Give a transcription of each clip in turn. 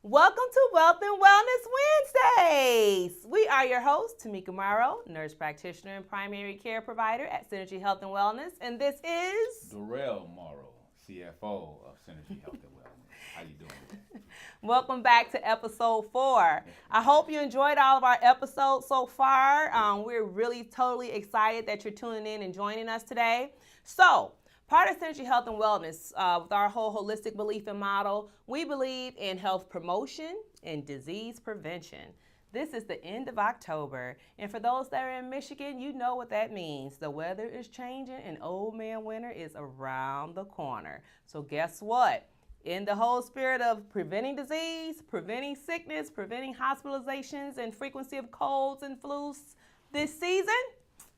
Welcome to Wealth and Wellness Wednesdays. We are your hosts, Tamika and Dorell, nurse practitioner and primary care provider at Synergy Health and Wellness, and this is Dorell Morrow, CFO of Synergy Health and Wellness. How you doing? Welcome back to episode 4. I hope you enjoyed all of our episodes so far. We're really totally excited that you're tuning in and joining us today. So, part of Synergy Health and Wellness, with our whole holistic belief and model, we believe in health promotion and disease prevention. This is the end of October, and for those that are in Michigan, you know what that means. The weather is changing and old man winter is around the corner. So guess what? In the whole spirit of preventing disease, preventing sickness, preventing hospitalizations and frequency of colds and flus this season,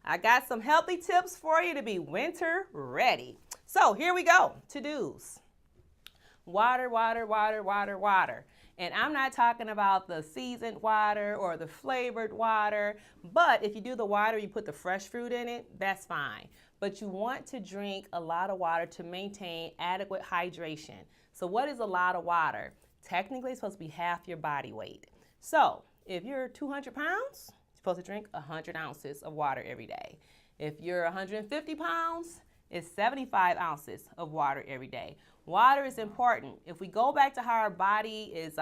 I got some healthy tips for you to be winter ready. So here we go. To-dos. Water, water, water, water, water. And I'm not talking about the seasoned water or the flavored water, but if you do the water, you put the fresh fruit in it, that's fine. But you want to drink a lot of water to maintain adequate hydration. So what is a lot of water? Technically, it's supposed to be half your body weight. So if you're 200 pounds, you're supposed to drink 100 ounces of water every day. If you're 150 pounds, it's 75 ounces of water every day. Water is important. If we go back to how our body is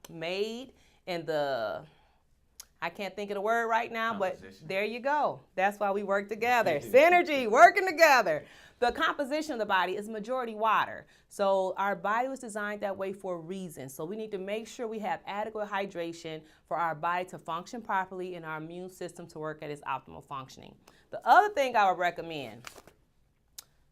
made and I can't think of the word right now, but there you go. That's why we work together. Synergy, working together. The composition of the body is majority water. So our body was designed that way for a reason. So we need to make sure we have adequate hydration for our body to function properly and our immune system to work at its optimal functioning. The other thing I would recommend,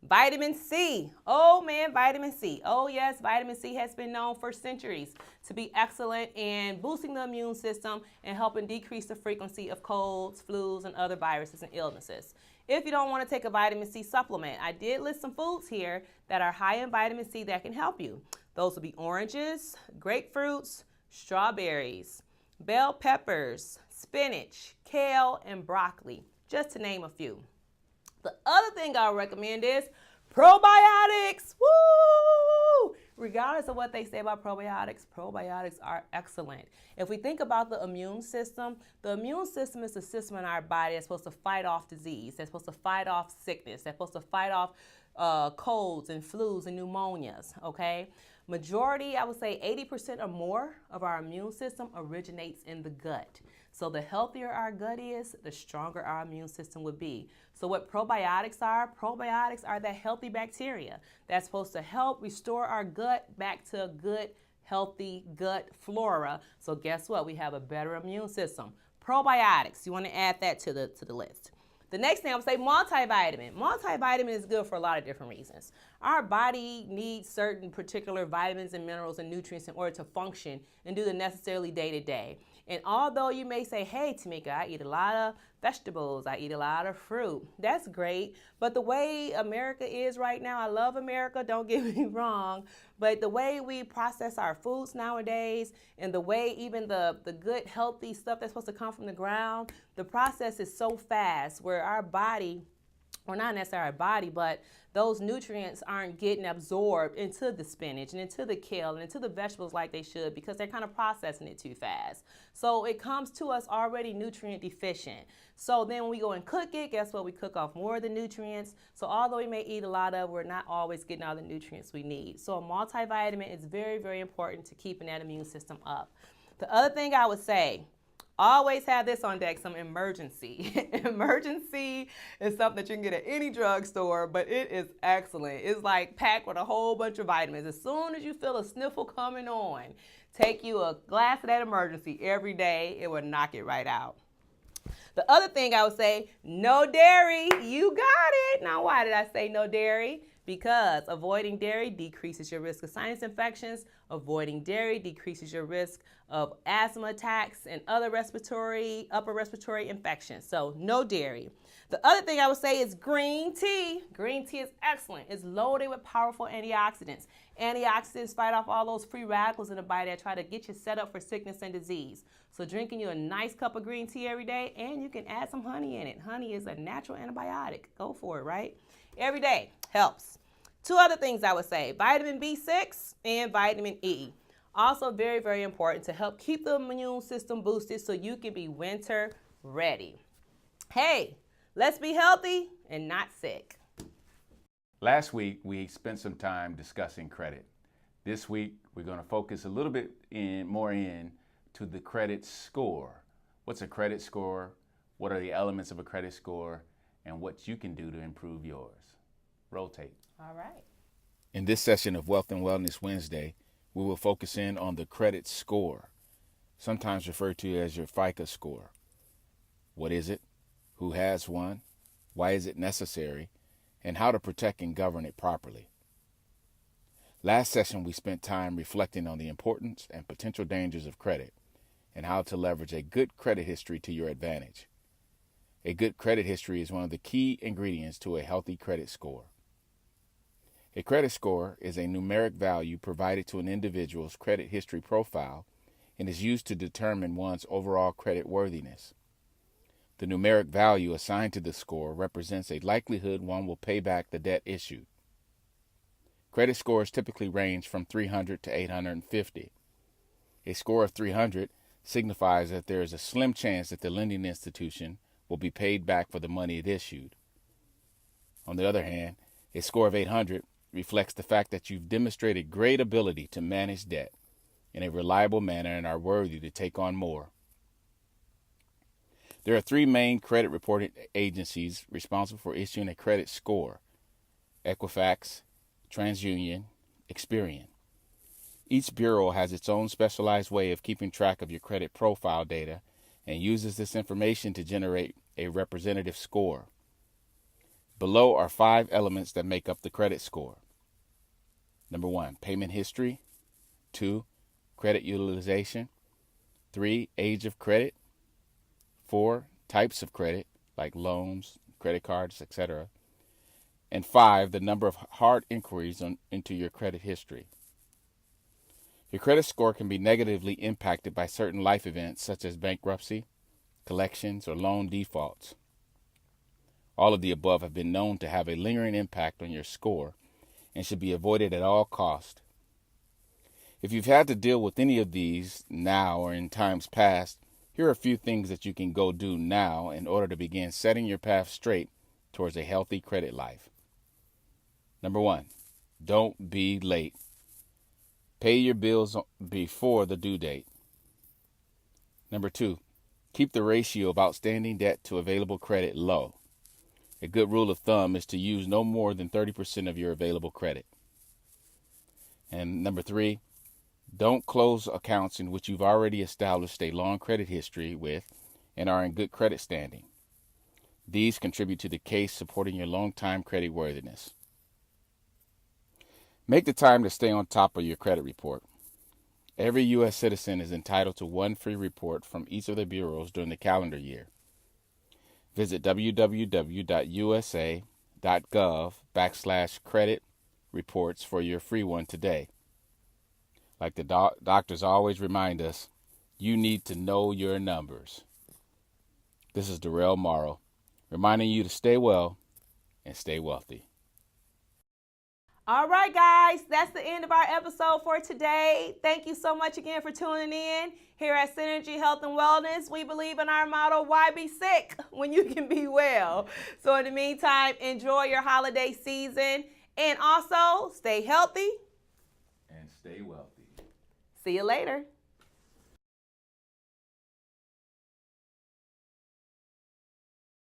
vitamin C. Oh man, vitamin C. Oh yes, vitamin C has been known for centuries to be excellent in boosting the immune system and helping decrease the frequency of colds, flus, and other viruses and illnesses. If you don't want to take a vitamin C supplement, I did list some foods here that are high in vitamin C that can help you. Those will be oranges, grapefruits, strawberries, bell peppers, spinach, kale, and broccoli, just to name a few. The other thing I'll recommend is probiotics. Woo! Regardless of what they say about probiotics are excellent. If we think about the immune system is the system in our body that's supposed to fight off disease, that's supposed to fight off sickness, that's supposed to fight off colds and flus and pneumonias, okay? Majority, I would say 80% or more of our immune system originates in the gut. So the healthier our gut is, the stronger our immune system would be. So what probiotics are that healthy bacteria that's supposed to help restore our gut back to a good, healthy gut flora. So guess what? We have a better immune system. Probiotics, you want to add that to the list. The next thing I would say, multivitamin. Multivitamin is good for a lot of different reasons. Our body needs certain particular vitamins and minerals and nutrients in order to function and do the necessarily day-to-day. And although you may say, hey, Tamika, I eat a lot of vegetables, I eat a lot of fruit, that's great. But the way America is right now, I love America, don't get me wrong, but the way we process our foods nowadays and the way even the good, healthy stuff that's supposed to come from the ground, the process is so fast where our body, or not necessarily our body, but those nutrients aren't getting absorbed into the spinach and into the kale and into the vegetables like they should because they're kind of processing it too fast. So it comes to us already nutrient deficient. So then when we go and cook it, guess what? We cook off more of the nutrients. So although we may eat a lot of, we're not always getting all the nutrients we need. So a multivitamin is very, very important to keeping that immune system up. The other thing I would say, always have this on deck, some emergency. Emergency is something that you can get at any drugstore, but it is excellent. It's like packed with a whole bunch of vitamins. As soon as you feel a sniffle coming on, take you a glass of that emergency every day. It will knock it right out. The other thing I would say, no dairy. You got it. Now, why did I say no dairy? Because avoiding dairy decreases your risk of sinus infections. Avoiding dairy decreases your risk of asthma attacks and other upper respiratory infections. So no dairy. The other thing I would say is green tea. Green tea is excellent. It's loaded with powerful antioxidants. Antioxidants fight off all those free radicals in the body that try to get you set up for sickness and disease. So drinking you a nice cup of green tea every day, and you can add some honey in it. Honey is a natural antibiotic. Go for it, right? Every day helps. Two other things I would say, vitamin B6 and vitamin E. Also very, very important to help keep the immune system boosted so you can be winter ready. Hey, let's be healthy and not sick. Last week, we spent some time discussing credit. This week, we're going to focus a little bit more to the credit score. What's a credit score? What are the elements of a credit score? And what you can do to improve yours. Rotate. All right. In this session of Wealth and Wellness Wednesday, we will focus in on the credit score, sometimes referred to as your FICO score. What is it? Who has one? Why is it necessary? And how to protect and govern it properly. Last session, we spent time reflecting on the importance and potential dangers of credit and how to leverage a good credit history to your advantage. A good credit history is one of the key ingredients to a healthy credit score. A credit score is a numeric value provided to an individual's credit history profile and is used to determine one's overall credit worthiness. The numeric value assigned to the score represents a likelihood one will pay back the debt issued. Credit scores typically range from 300 to 850. A score of 300 signifies that there is a slim chance that the lending institution will be paid back for the money it issued. On the other hand, a score of 800 reflects the fact that you've demonstrated great ability to manage debt in a reliable manner and are worthy to take on more. There are three main credit reporting agencies responsible for issuing a credit score: Equifax, TransUnion, Experian. Each bureau has its own specialized way of keeping track of your credit profile data and uses this information to generate a representative score. Below are 5 elements that make up the credit score. Number 1, payment history. 2, credit utilization. 3, age of credit. 4, types of credit, like loans, credit cards, etc. And 5, the number of hard inquiries into your credit history. Your credit score can be negatively impacted by certain life events such as bankruptcy, collections, or loan defaults. All of the above have been known to have a lingering impact on your score and should be avoided at all costs. If you've had to deal with any of these now or in times past, here are a few things that you can go do now in order to begin setting your path straight towards a healthy credit life. Number 1, don't be late. Pay your bills before the due date. Number 2, keep the ratio of outstanding debt to available credit low. A good rule of thumb is to use no more than 30% of your available credit. And number 3, don't close accounts in which you've already established a long credit history with and are in good credit standing. These contribute to the case supporting your long-time credit worthiness. Make the time to stay on top of your credit report. Every U.S. citizen is entitled to one free report from each of the bureaus during the calendar year. Visit www.usa.gov/credit reports for your free one today. Like the doctors always remind us, you need to know your numbers. This is Dorell Morrow, reminding you to stay well and stay wealthy. All right, guys, that's the end of our episode for today. Thank you so much again for tuning in. Here at Synergy Health and Wellness, we believe in our motto, why be sick when you can be well? So in the meantime, enjoy your holiday season and also stay healthy And stay wealthy. See you later.